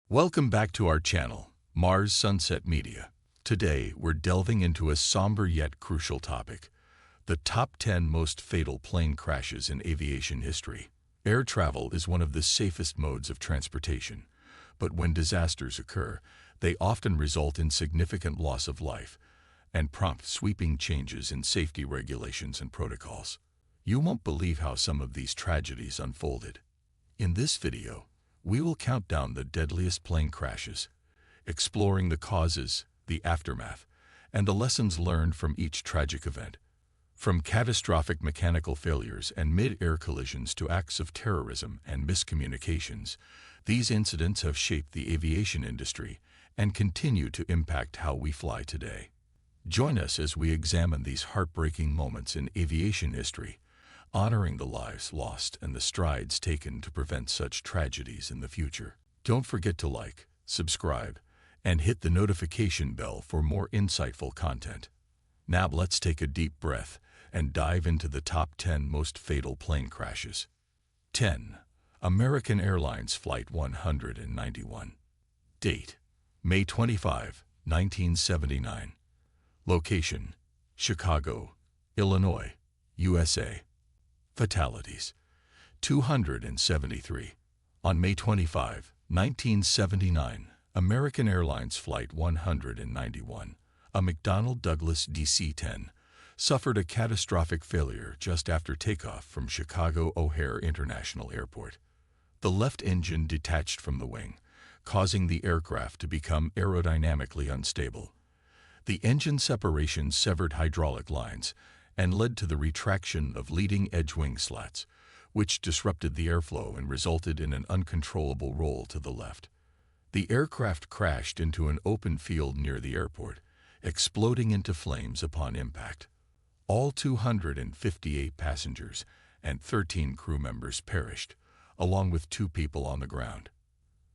Welcome back to our channel, Mars Sunset Media. Today, we're delving into a somber yet crucial topic: the top 10 most fatal plane crashes in aviation history. Air travel is one of the safest modes of transportation, but when disasters occur, they often result in significant loss of life and prompt sweeping changes in safety regulations and protocols. You won't believe how some of these tragedies unfolded. In this video, we will count down the deadliest plane crashes, exploring the causes, the aftermath, and the lessons learned from each tragic event. From catastrophic mechanical failures and mid-air collisions to acts of terrorism and miscommunications, these incidents have shaped the aviation industry and continue to impact how we fly today. Join us as we examine these heartbreaking moments in aviation history, honoring the lives lost and the strides taken to prevent such tragedies in the future. Don't forget to like, subscribe, and hit the notification bell for more insightful content. Now let's take a deep breath and dive into the top 10 most fatal plane crashes. 10. American Airlines Flight 191. Date: May 25, 1979. Location: Chicago, Illinois, USA. Fatalities: 273. On May 25, 1979, American Airlines Flight 191, a McDonnell Douglas DC-10, suffered a catastrophic failure just after takeoff from Chicago O'Hare International Airport. The left engine detached from the wing, causing the aircraft to become aerodynamically unstable. The engine separation severed hydraulic lines and led to the retraction of leading-edge wing slats, which disrupted the airflow and resulted in an uncontrollable roll to the left. The aircraft crashed into an open field near the airport, exploding into flames upon impact. All 258 passengers and 13 crew members perished, along with 2 people on the ground.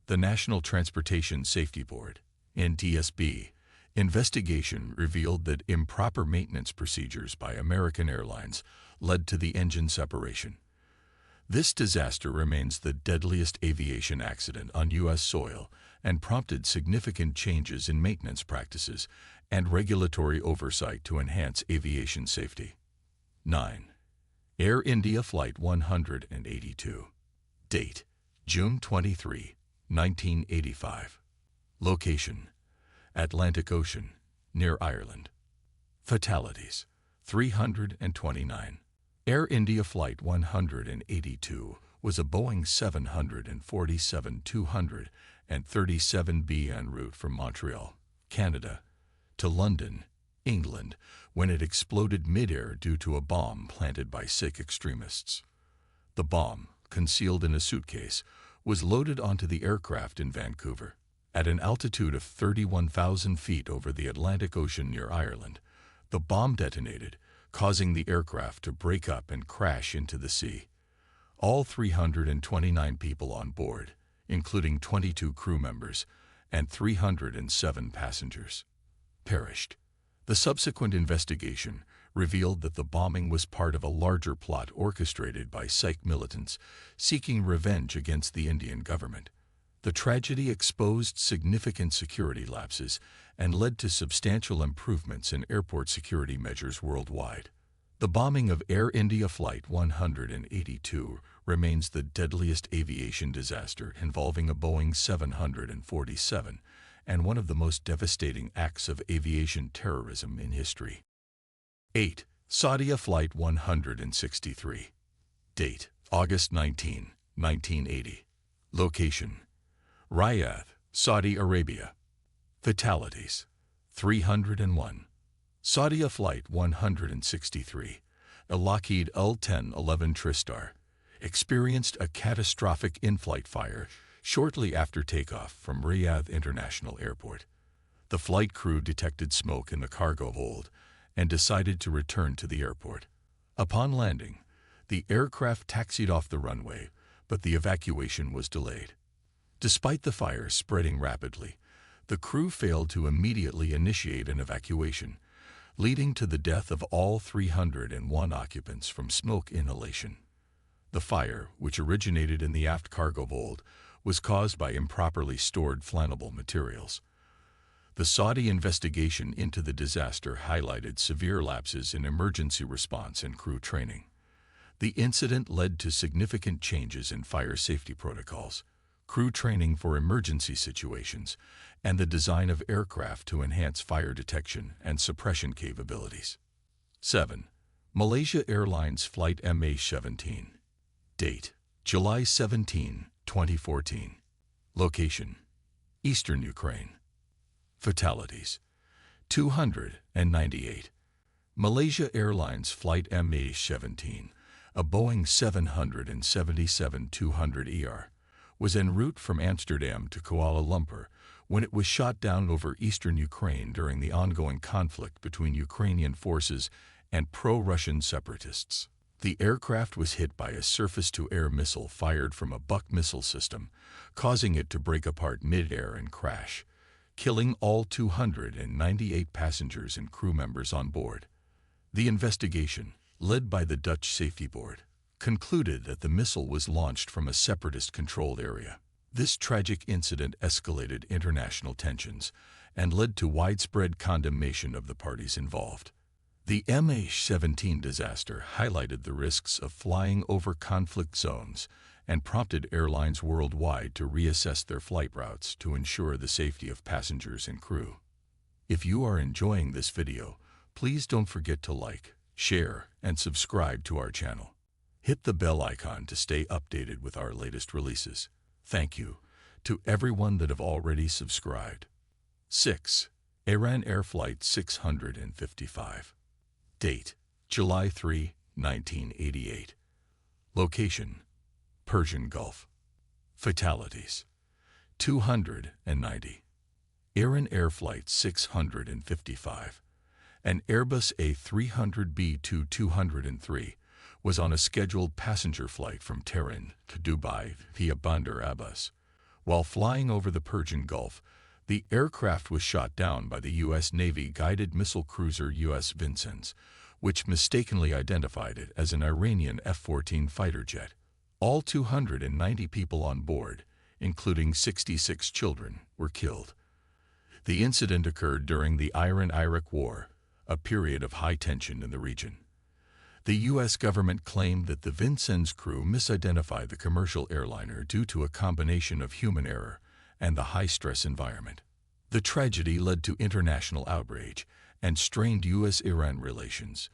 The National Transportation Safety Board, NTSB, investigation revealed that improper maintenance procedures by American Airlines led to the engine separation. This disaster remains the deadliest aviation accident on U.S. soil and prompted significant changes in maintenance practices and regulatory oversight to enhance aviation safety. 9. Air India Flight 182. Date: June 23, 1985. Location: Atlantic Ocean, near Ireland. Fatalities: 329. Air India Flight 182 was a Boeing 747-237B en route from Montreal, Canada, to London, England, when it exploded mid-air due to a bomb planted by Sikh extremists. The bomb, concealed in a suitcase, was loaded onto the aircraft in Vancouver. At an altitude of 31,000 feet over the Atlantic Ocean near Ireland, the bomb detonated, causing the aircraft to break up and crash into the sea. All 329 people on board, including 22 crew members and 307 passengers, perished. The subsequent investigation revealed that the bombing was part of a larger plot orchestrated by Sikh militants seeking revenge against the Indian government. The tragedy exposed significant security lapses and led to substantial improvements in airport security measures worldwide. The bombing of Air India Flight 182 remains the deadliest aviation disaster involving a Boeing 747 and one of the most devastating acts of aviation terrorism in history. 8. Saudia Flight 163. Date: August 19, 1980. Location: Riyadh, Saudi Arabia. Fatalities: 301. Saudia Flight 163, a Lockheed UL-1011 Tristar, experienced a catastrophic in-flight fire shortly after takeoff from Riyadh International Airport. The flight crew detected smoke in the cargo hold and decided to return to the airport. Upon landing, the aircraft taxied off the runway, but the evacuation was delayed. Despite the fire spreading rapidly, the crew failed to immediately initiate an evacuation, leading to the death of all 301 occupants from smoke inhalation. The fire, which originated in the aft cargo hold, was caused by improperly stored flammable materials. The Saudi investigation into the disaster highlighted severe lapses in emergency response and crew training. The incident led to significant changes in fire safety protocols, crew training for emergency situations, and the design of aircraft to enhance fire detection and suppression capabilities. 7. Malaysia Airlines Flight MH17. Date: July 17, 2014. Location: Eastern Ukraine. Fatalities: 298. Malaysia Airlines Flight MH17, a Boeing 777-200ER, was en route from Amsterdam to Kuala Lumpur when it was shot down over eastern Ukraine during the ongoing conflict between Ukrainian forces and pro-Russian separatists. The aircraft was hit by a surface-to-air missile fired from a Buck missile system, causing it to break apart mid-air and crash, killing all 298 passengers and crew members on board. The investigation, led by the Dutch Safety Board, concluded that the missile was launched from a separatist-controlled area. This tragic incident escalated international tensions and led to widespread condemnation of the parties involved. The MH17 disaster highlighted the risks of flying over conflict zones and prompted airlines worldwide to reassess their flight routes to ensure the safety of passengers and crew. If you are enjoying this video, please don't forget to like, share, and subscribe to our channel. Hit the bell icon to stay updated with our latest releases. Thank you to everyone that have already subscribed. 6. Iran Air Flight 655. Date: July 3, 1988. Location: Persian Gulf. Fatalities: 290. Iran Air Flight 655, an Airbus A300B-203, was on a scheduled passenger flight from Tehran to Dubai via Bandar Abbas. While flying over the Persian Gulf, the aircraft was shot down by the U.S. Navy guided missile cruiser U.S. Vincennes, which mistakenly identified it as an Iranian F-14 fighter jet. All 290 people on board, including 66 children, were killed. The incident occurred during the Iran-Iraq War, a period of high tension in the region. The U.S. government claimed that the Vincennes crew misidentified the commercial airliner due to a combination of human error and the high-stress environment. The tragedy led to international outrage and strained U.S.-Iran relations.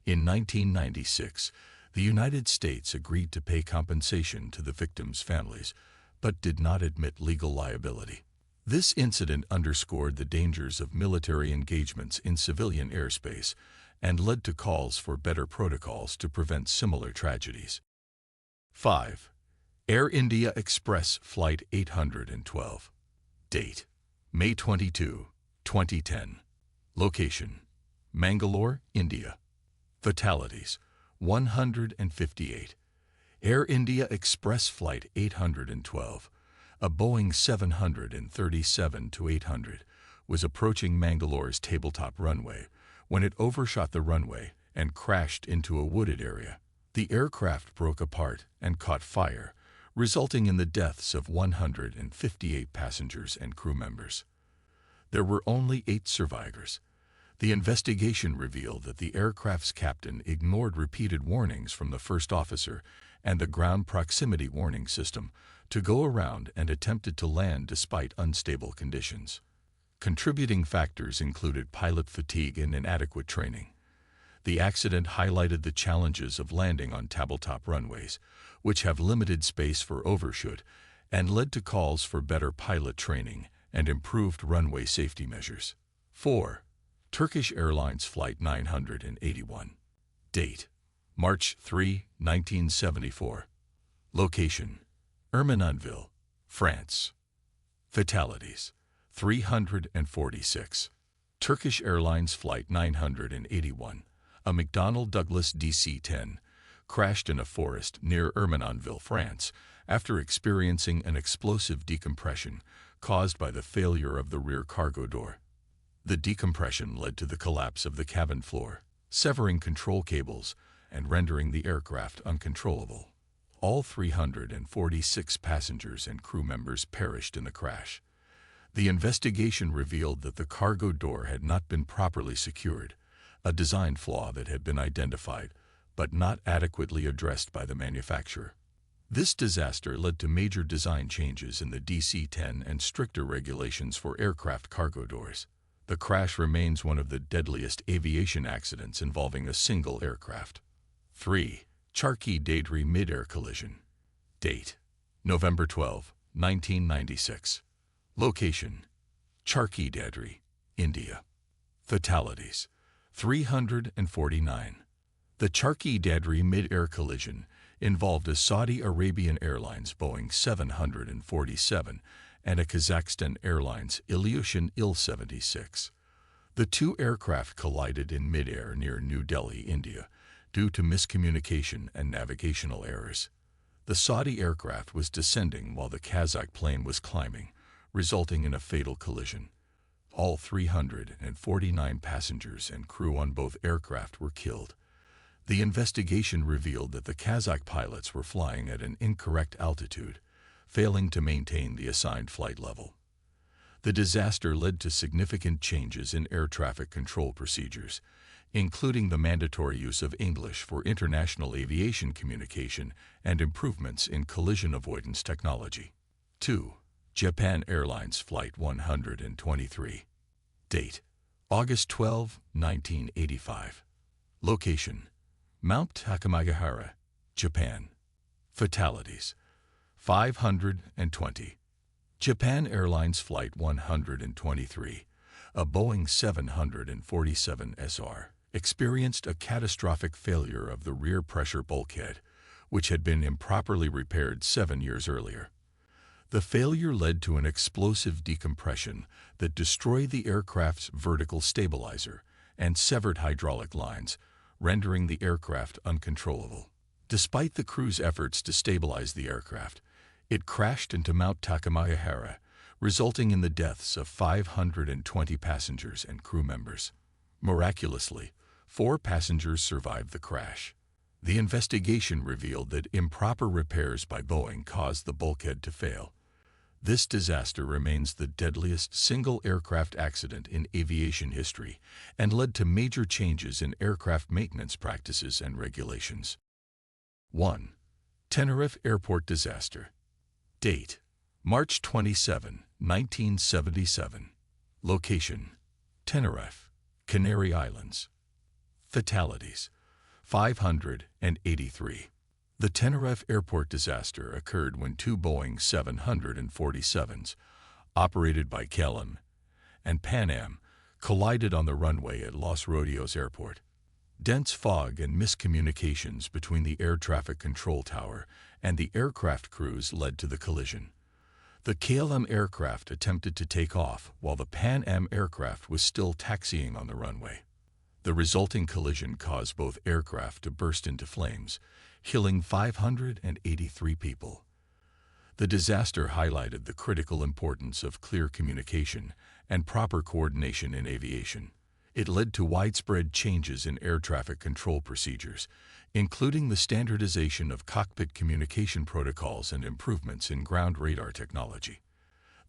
In 1996, the United States agreed to pay compensation to the victims' families, but did not admit legal liability. This incident underscored the dangers of military engagements in civilian airspace and led to calls for better protocols to prevent similar tragedies. 5. Air India Express Flight 812. Date: May 22, 2010. Location: Mangalore, India. Fatalities: 158. Air India Express Flight 812, a Boeing 737-800, was approaching Mangalore's tabletop runway when it overshot the runway and crashed into a wooded area. The aircraft broke apart and caught fire, resulting in the deaths of 158 passengers and crew members. There were only 8 survivors. The investigation revealed that the aircraft's captain ignored repeated warnings from the first officer and the ground proximity warning system to go around and attempted to land despite unstable conditions. Contributing factors included pilot fatigue and inadequate training. The accident highlighted the challenges of landing on tabletop runways, which have limited space for overshoot, and led to calls for better pilot training and improved runway safety measures. 4. Turkish Airlines Flight 981. Date: March 3, 1974. Location: Ermenonville, France. Fatalities: 346. Turkish Airlines Flight 981, a McDonnell Douglas DC-10, crashed in a forest near Ermenonville, France, after experiencing an explosive decompression caused by the failure of the rear cargo door. The decompression led to the collapse of the cabin floor, severing control cables and rendering the aircraft uncontrollable. All 346 passengers and crew members perished in the crash. The investigation revealed that the cargo door had not been properly secured, a design flaw that had been identified but not adequately addressed by the manufacturer. This disaster led to major design changes in the DC-10 and stricter regulations for aircraft cargo doors. The crash remains one of the deadliest aviation accidents involving a single aircraft. 3. Charkhi-Dadri mid-air collision. Date: November 12, 1996. Location: Charkhi-Dadri, India. Fatalities: 349. The Charkhi-Dadri mid-air collision involved a Saudi Arabian Airlines Boeing 747 and a Kazakhstan Airlines Aviation Il-76. The two aircraft collided in mid-air near New Delhi, India, due to miscommunication and navigational errors. The Saudi aircraft was descending while the Kazakh plane was climbing, resulting in a fatal collision. All 349 passengers and crew on both aircraft were killed. The investigation revealed that the Kazakh pilots were flying at an incorrect altitude, failing to maintain the assigned flight level. The disaster led to significant changes in air traffic control procedures, including the mandatory use of English for international aviation communication and improvements in collision avoidance technology. 2. Japan Airlines Flight 123. Date: August 12, 1985. Location: Mount Takamagahara, Japan. Fatalities: 520. Japan Airlines Flight 123, a Boeing 747 SR, experienced a catastrophic failure of the rear pressure bulkhead, which had been improperly repaired 7 years earlier. The failure led to an explosive decompression that destroyed the aircraft's vertical stabilizer and severed hydraulic lines, rendering the aircraft uncontrollable. Despite the crew's efforts to stabilize the aircraft, it crashed into Mount Takamagahara, resulting in the deaths of 520 passengers and crew members. Miraculously, 4 passengers survived the crash. The investigation revealed that improper repairs by Boeing caused the bulkhead to fail. This disaster remains the deadliest single aircraft accident in aviation history and led to major changes in aircraft maintenance practices and regulations. 1. Tenerife Airport Disaster. Date: March 27, 1977. Location: Tenerife, Canary Islands. Fatalities: 583. The Tenerife airport disaster occurred when 2 Boeing 747s, operated by KLM and Pan Am, collided on the runway at Los Rodeos Airport. Dense fog and miscommunications between the air traffic control tower and the aircraft crews led to the collision. The KLM aircraft attempted to take off while the Pan Am aircraft was still taxiing on the runway. The resulting collision caused both aircraft to burst into flames, killing 583 people. The disaster highlighted the critical importance of clear communication and proper coordination in aviation. It led to widespread changes in air traffic control procedures, including the standardization of cockpit communication protocols and improvements in ground radar technology.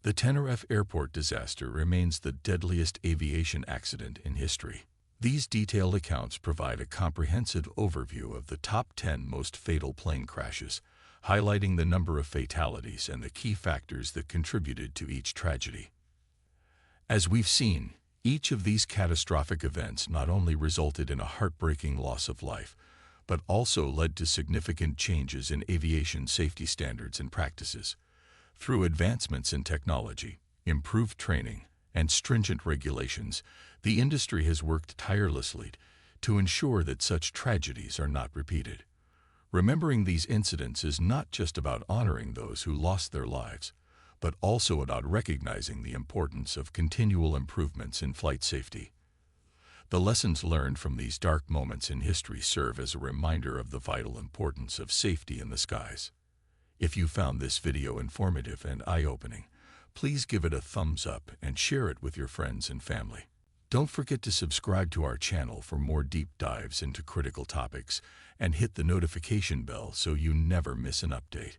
The Tenerife airport disaster remains the deadliest aviation accident in history. These detailed accounts provide a comprehensive overview of the top 10 most fatal plane crashes, highlighting the number of fatalities and the key factors that contributed to each tragedy. As we've seen, each of these catastrophic events not only resulted in a heartbreaking loss of life, but also led to significant changes in aviation safety standards and practices. Through advancements in technology, improved training, and stringent regulations, the industry has worked tirelessly to ensure that such tragedies are not repeated. Remembering these incidents is not just about honoring those who lost their lives, but also about recognizing the importance of continual improvements in flight safety. The lessons learned from these dark moments in history serve as a reminder of the vital importance of safety in the skies. If you found this video informative and eye-opening, please give it a thumbs up and share it with your friends and family. Don't forget to subscribe to our channel for more deep dives into critical topics and hit the notification bell so you never miss an update.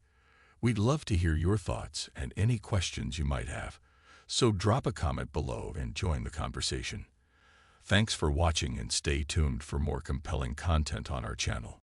We'd love to hear your thoughts and any questions you might have, so drop a comment below and join the conversation. Thanks for watching and stay tuned for more compelling content on our channel.